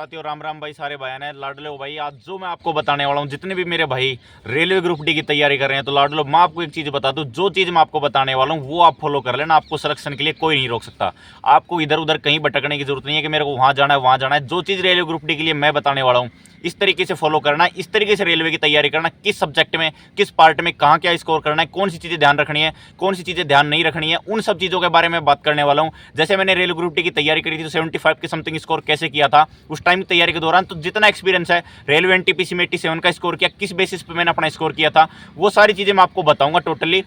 साथियों राम राम भाई, सारे भाई ने लाडलो भाई। आज जो मैं आपको बताने वाला हूँ, जितने भी मेरे भाई रेलवे ग्रुप डी की तैयारी कर रहे हैं, तो लाडलो मैं आपको एक चीज़ बता दूँ। जो चीज़ मैं आपको बताने वाला हूँ वो आप फॉलो कर लेना। आपको सिलेक्शन के लिए कोई नहीं रोक सकता। आपको इधर उधर कहीं भटकने की जरूरत नहीं है कि मेरे को वहाँ जाना है वहाँ जाना है। जो चीज़ रेलवे ग्रुप डी के लिए मैं बताने वाला हूँ, इस तरीके से फॉलो करना है। इस तरीके से रेलवे की तैयारी करना, किस सब्जेक्ट में किस पार्ट में कहाँ क्या स्कोर करना है, कौन सी चीज़ें ध्यान रखनी है, कौन सी चीज़ें ध्यान नहीं रखनी है, उन सब चीज़ों के बारे में बात करने वाला हूँ। जैसे मैंने रेलवे ग्रुप डी की तैयारी करी थी तो 75 के समथिंग स्कोर कैसे किया था उस टाइम की तैयारी के दौरान। तो जितना एक्सपीरियंस है, रेलवे एनटीपीसी में 87 का स्कोर किया, किस बेसिस पे मैंने अपना स्कोर किया था, वो सारी चीज़ें मैं आपको बताऊंगा टोटली।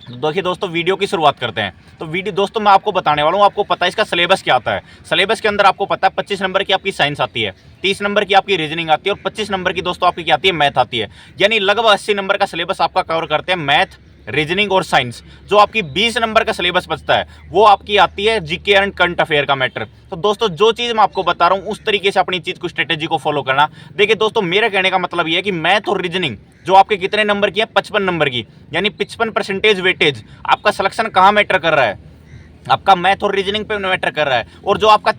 तो देखिए दोस्तों, वीडियो की शुरुआत करते हैं। तो वीडियो दोस्तों मैं आपको बताने वाला हूँ, आपको पता है इसका सिलेबस क्या आता है। सिलेबस के अंदर आपको पता है 25 नंबर की आपकी साइंस आती है, 30 नंबर की आपकी रीजनिंग आती है और 25 नंबर की दोस्तों आपकी क्या आती है, मैथ आती है। यानी लगभग 80 नंबर का सिलेबस आपका कवर करते हैं मैथ, रीजनिंग और साइंस। जो आपकी 20 नंबर का सिलेबस बचता है वो आपकी आती है जीके एंड करंट अफेयर का मैटर। तो दोस्तों जो चीज़ मैं आपको बता रहा हूँ उस तरीके से अपनी चीज़ को, स्ट्रेटेजी को फॉलो करना। देखिए दोस्तों, मेरे कहने का मतलब ये है कि मैथ और रीजनिंग जो आपके कितने नंबर की है, 55 नंबर की, यानी 55% वेटेज। आपका सिलेक्शन कहाँ मैटर कर रहा है, आपका मैथ और रीजनिंग पे मैटर कर रहा है। और जो आपका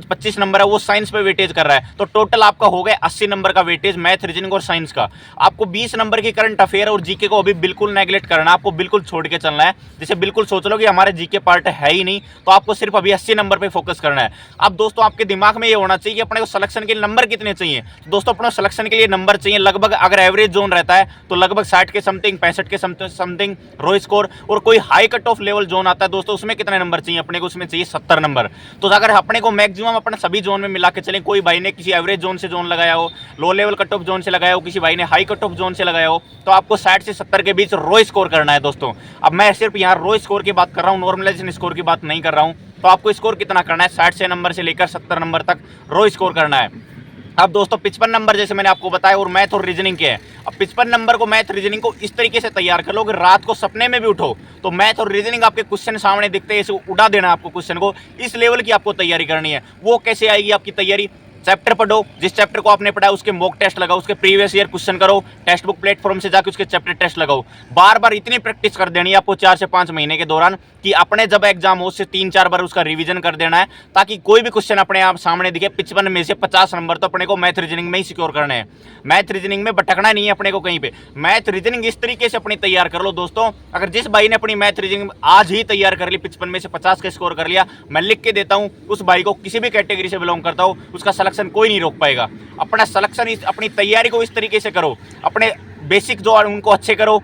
25 नंबर है वो साइंस पे वेटेज कर रहा है। तो टोटल आपका हो गया 80 नंबर का वेटेज मैथ, रीजनिंग और साइंस का। आपको 20 नंबर की करंट अफेयर और जीके को अभी बिल्कुल नेगलेक्ट करना है, आपको बिल्कुल छोड़ के चलना है। जैसे बिल्कुल सोच लो कि हमारे जीके पार्ट है ही नहीं, तो आपको सिर्फ अभी 80 नंबर पर फोकस करना है। अब दोस्तों आपके दिमाग में ये होना चाहिए कि अपने को सिलेक्शन के नंबर कितने चाहिए। तो दोस्तों अपने सिलेक्शन के लिए नंबर चाहिए लगभग, अगर एवरेज जोन रहता है तो लगभग 60 के समथिंग, 65 के समथिंग रो स्कोर। और कोई high cut off level zone आता है दोस्तों, उसमें कितने नंबर चाहिए अपने को, उसमें चाहिए 70 नंबर। तो अगर अपने को मैक्सिमम अपने सभी जोन में मिला के चलें, कोई भाई ने किसी एवरेज जोन से जोन लगाया हो, low level cut off zone से लगाया हो, किसी भाई ने हाई कट ऑफ जोन से लगाया हो, तो आपको 60 से 70 के बीच रो स्कोर करना है दोस्तों। अब मैं सिर्फ यहाँ रो स्कोर की बात कर रहा हूँ, नॉर्मलाइजेशन स्कोर की बात नहीं कर रहा हूँ। तो आपको स्कोर कितना करना है, 60 से नंबर से लेकर 70 नंबर तक रो स्कोर करना है। अब दोस्तों 55 नंबर जैसे मैंने आपको बताया और मैथ और रीजनिंग के हैं। अब 55 नंबर को, मैथ रीजनिंग को इस तरीके से तैयार कर लो कि रात को सपने में भी उठो तो मैथ और रीजनिंग आपके क्वेश्चन सामने दिखते हैं, इसे उड़ा देना आपको क्वेश्चन को। इस लेवल की आपको तैयारी करनी है। वो कैसे आएगी आपकी तैयारी, चैप्टर पढ़ो, जिस चैप्टर को आपने पढ़ा उसके मॉक टेस्ट लगाओ, उसके प्रीवियस ईयर क्वेश्चन करो, टेक्स्ट बुक प्लेटफॉर्म से जाकर उसके चैप्टर टेस्ट लगाओ। बार बार इतनी प्रैक्टिस कर देनी है आपको 4 से 5 महीने के दौरान कि अपने जब एग्जाम हो उससे 3-4 बार उसका रिवीजन कर देना है, ताकि कोई भी क्वेश्चन अपने आप सामने दिखे। 55 में से 50 नंबर तो अपने को मैथ रीजनिंग में ही सिक्योर करने हैं। मैथ रीजनिंग में भटकना नहीं है अपने को कहीं पे। मैथ रीजनिंग इस तरीके से अपनी तैयार कर लो दोस्तों। अगर जिस भाई ने अपनी मैथ रीजनिंग आज ही तैयार कर ली, 55 में से 50 का स्कोर कर लिया, मैं लिख के देता हूँ, उस भाई को किसी भी कैटेगरी से बिलोंग करता हो, उसका सिलेक्शन कोई नहीं रोक पाएगा। अपना सिलेक्शन, अपनी तैयारी को इस तरीके से करो, अपने बेसिक जो उनको अच्छे करो,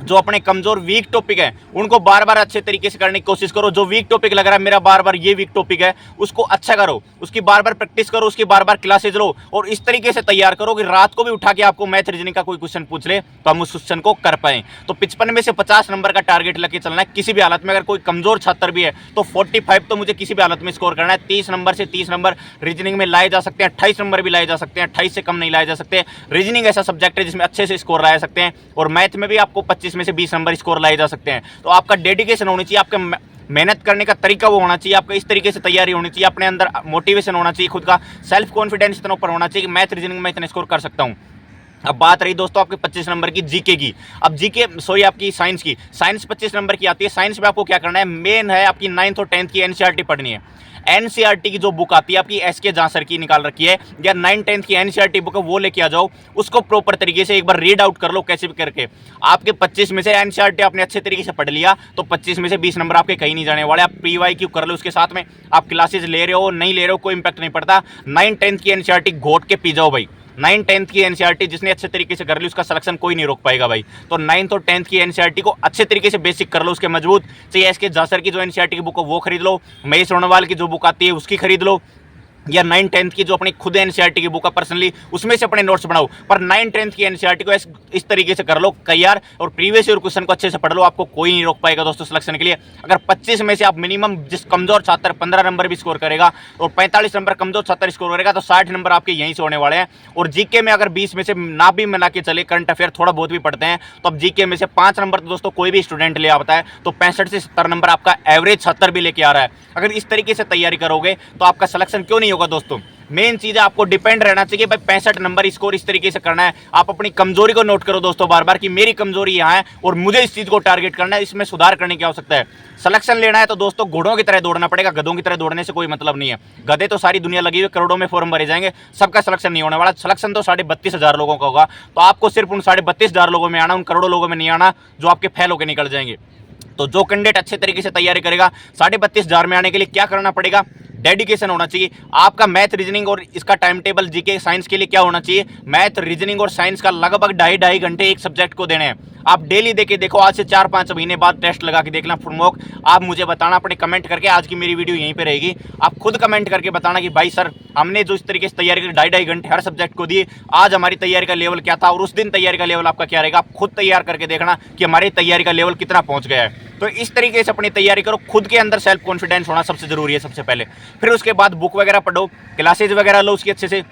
जो अपने कमजोर वीक टॉपिक है उनको बार बार अच्छे तरीके से करने की कोशिश करो। जो वीक टॉपिक लग रहा है मेरा बार बार ये वीक टॉपिक है, उसको अच्छा करो, उसकी बार बार प्रैक्टिस करो, उसकी बार बार क्लासेज लो और इस तरीके से तैयार करो कि रात को भी उठा के आपको मैथ रीजनिंग का कोई क्वेश्चन पूछ ले तो हम उस क्वेश्चन को कर पाए। तो 55 में से 50 नंबर का टारगेट लेके चलना है किसी भी हालत में। अगर कोई कमजोर छात्र भी है तो 45 तो मुझे किसी भी हालत में स्कोर करना है। 30 नंबर से 30 नंबर रीजनिंग में लाए जा सकते हैं, 28 नंबर भी लाए जा सकते हैं, 28 से कम नहीं लाए जा सकते। रीजनिंग ऐसा सब्जेक्ट है जिसमें अच्छे से स्कोर लाए सकते हैं और मैथ में भी आपको 25 में से 20 नंबर स्कोर लाए जा सकते हैं। तो आपका डेडिकेशन होनी चाहिए, आपका मेहनत करने का तरीका वो होना चाहिए, आपका इस तरीके से तैयारी होनी चाहिए, अपने अंदर मोटिवेशन होना चाहिए, खुद का सेल्फ कॉन्फिडेंस इतना ऊपर होना चाहिए कि मैथ रीजनिंग में इतने स्कोर कर सकता हूँ। अब बात रही दोस्तों आपके 25 नंबर की जीके की। अब जीके सॉरी आपकी साइंस की, साइंस 25 नंबर की आती है। साइंस में आपको क्या करना है, मेन है आपकी 9th और 10th की एनसीईआरटी पढ़नी है। एनसीईआरटी की जो बुक आती है आपकी एसके जांसर की निकाल रखी है, या 9th-10th की एनसीईआरटी बुक है वो लेके आ जाओ, उसको प्रॉपर तरीके से एक बार रीड आउट कर लो कैसे भी करके। आपके 25 में से एनसीईआरटी आपने अच्छे तरीके से पढ़ लिया तो 25 में से 20 नंबर आपके कहीं नहीं जाने वाले। आप पीवाईक्यू कर लो उसके साथ में, आप क्लासेज ले रहे हो नहीं ले रहे हो कोई इंपैक्ट नहीं पड़ता। 9th-10th की एनसीईआरटी घोट के पी जाओ भाई। 9th-10th की एनसीईआरटी जिसने अच्छे तरीके से कर ली उसका सिलेक्शन कोई नहीं रोक पाएगा भाई। तो 9th और 10th की एनसीईआरटी को अच्छे तरीके से बेसिक कर लो, उसके मजबूत चाहिए। एसके जासर की जो एनसीईआरटी की बुक है वो खरीद लो, महेश सोनोवाल की जो बुक आती है उसकी खरीद लो, या 9th-10th की जो अपनी खुद एनसीईआरटी की बुक है पर्सनली उसमें से अपने नोट्स बनाओ। पर 9th-10th की एनसीईआरटी को इस तरीके से कर लो तैयार और प्रीवियस ईयर क्वेश्चन को अच्छे से पढ़ लो, आपको कोई नहीं रोक पाएगा दोस्तों सिलेक्शन के लिए। अगर 25 में से आप मिनिमम, जिस कमजोर छात्र 15 नंबर भी स्कोर करेगा और 45 नंबर कमजोर छात्र स्कोर करेगा तो 60 नंबर आपके यहीं से होने वाले हैं। और जीके में अगर 20 में से ना भी मिला के चले, करंट अफेयर थोड़ा बहुत भी पढ़ते हैं, तो अब जीके में से 5 नंबर तो दोस्तों कोई भी स्टूडेंट ले आता है, तो 65 से 70 नंबर आपका एवरेज छात्र भी लेके आ रहा है। अगर इस तरीके से तैयारी करोगे तो आपका सिलेक्शन क्यों नहीं होगा दोस्तों। मेन चीज है आपको डिपेंड रहना चाहिए भाई 65 नंबर स्कोर इस तरीके से करना है। आप अपनी कमजोरी को नोट करो दोस्तों बार बार कि मेरी कमजोरी यहाँ है और मुझे इस चीज को टारगेट करना है, इसमें सुधार करने की आवश्यकता है। सिलेक्शन लेना है तो दोस्तों घोड़ों की तरह दौड़ना पड़ेगा, गधों की तरह दौड़ने से कोई मतलब नहीं है। गधे तो सारी दुनिया लगी हुई, करोड़ों में फॉर्म भरे जाएंगे, सबका सिलेक्शन नहीं होने वाला। सिलेक्शन तो 32,500 लोगों का होगा, तो आपको सिर्फ उन 32,500 लोगों में आना, उन करोड़ों लोगों में नहीं आना जो आपके फेल होकर निकल जाएंगे। तो जो कैंडिडेट अच्छे तरीके से तैयारी करेगा 32,500 में आने के लिए क्या करना पड़ेगा, डेडिकेशन होना चाहिए आपका। मैथ रीजनिंग और इसका टाइम टेबल जीके साइंस के लिए क्या होना चाहिए, मैथ रीजनिंग और साइंस का लगभग 2.5 घंटे एक सब्जेक्ट को देने हैं। आप डेली देके देखो, आज से 4-5 महीने बाद टेस्ट लगा के देखना फुल मॉक। आप मुझे बताना अपने कमेंट करके, आज की मेरी वीडियो यहीं पे रहेगी, आप खुद कमेंट करके बताना कि भाई सर हमने जो इस तरीके से तैयारी करी 2.5 घंटे हर सब्जेक्ट को दिए, आज हमारी तैयारी का लेवल क्या था और उस दिन तैयारी का लेवल आपका क्या रहेगा। आप खुद तैयार करके देखना कि हमारी तैयारी का लेवल कितना पहुंच गया है। तो इस तरीके से अपनी तैयारी करो, खुद के अंदर सेल्फ कॉन्फिडेंस होना सबसे जरूरी है सबसे पहले। फिर उसके बाद बुक वगैरह पढ़ो, क्लासेज वगैरह लो, उसकी अच्छे से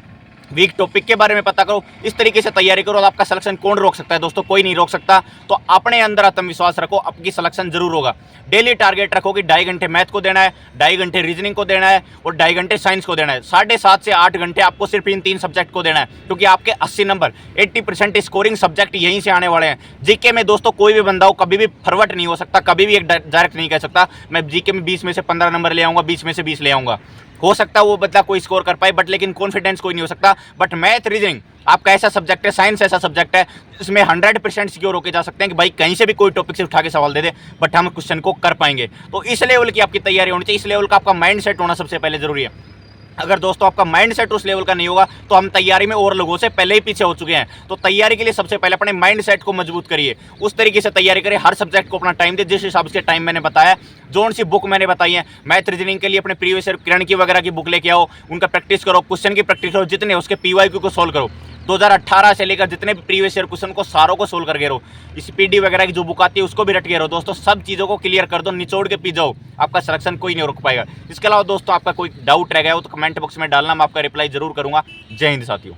वीक टॉपिक के बारे में पता करो, इस तरीके से तैयारी करो। आपका सिलेक्शन कौन रोक सकता है दोस्तों, कोई नहीं रोक सकता। तो अपने अंदर आत्मविश्वास रखो, आपकी सिलेक्शन जरूर होगा। डेली टारगेट रखो कि 2.5 घंटे मैथ को देना है, 2.5 घंटे रीजनिंग को देना है और 2.5 घंटे साइंस को देना है। 7.5 से 8 घंटे आपको सिर्फ इन 3 सब्जेक्ट को देना है, क्योंकि आपके 80 नंबर 80% स्कोरिंग सब्जेक्ट यहीं से आने वाले हैं। जीके में दोस्तों कोई भी बंदा हो कभी भी फॉरवर्ड नहीं हो सकता, कभी भी एक डायरेक्ट नहीं कह सकता मैं जीके में 20 में से 15 नंबर ले आऊंगा, 20 में से 20 ले आऊंगा। हो सकता है वो बंदा कोई स्कोर कर पाए, बट लेकिन कॉन्फिडेंस कोई नहीं हो सकता। बट मैथ रीजनिंग आपका ऐसा सब्जेक्ट है, साइंस ऐसा सब्जेक्ट है, इसमें 100% सिक्योर होके जा सकते हैं कि भाई कहीं से भी कोई टॉपिक से उठा के सवाल दे दे, बट हम क्वेश्चन को कर पाएंगे। तो इस लेवल की आपकी तैयारी होनी चाहिए, इस लेवल का आपका माइंड सेट होना सबसे पहले जरूरी है। अगर दोस्तों आपका माइंड सेट उस लेवल का नहीं होगा तो हम तैयारी में और लोगों से पहले ही पीछे हो चुके हैं। तो तैयारी के लिए सबसे पहले अपने माइंड सेट को मजबूत करिए, उस तरीके से तैयारी करिए, हर सब्जेक्ट को अपना टाइम दे, जिस हिसाब से टाइम मैंने बताया। जोन सी बुक मैंने बताई है, मैथ रीजनिंग के लिए अपने प्रीवियस ईयर किरण की वगैरह की बुक लेके आओ, उनका प्रैक्टिस करो, क्वेश्चन की प्रैक्टिस करो, जितने उसके पीवाईक्यू को सोल्व करो। 2018 से लेकर जितने भी प्रीवियस ईयर क्वेश्चन को सारों को सोल्व करके रहो। इस पीडी वगैरह की जो बुक आती है उसको भी रट के रहो दोस्तों, सब चीज़ों को क्लियर कर दो, निचोड़ के पी जाओ, आपका सिलेक्शन कोई नहीं रोक पाएगा। इसके अलावा दोस्तों आपका कोई डाउट रह गया हो तो कमेंट बॉक्स में डालना, मैं आपका रिप्लाई जरूर करूंगा। जय हिंद साथियों।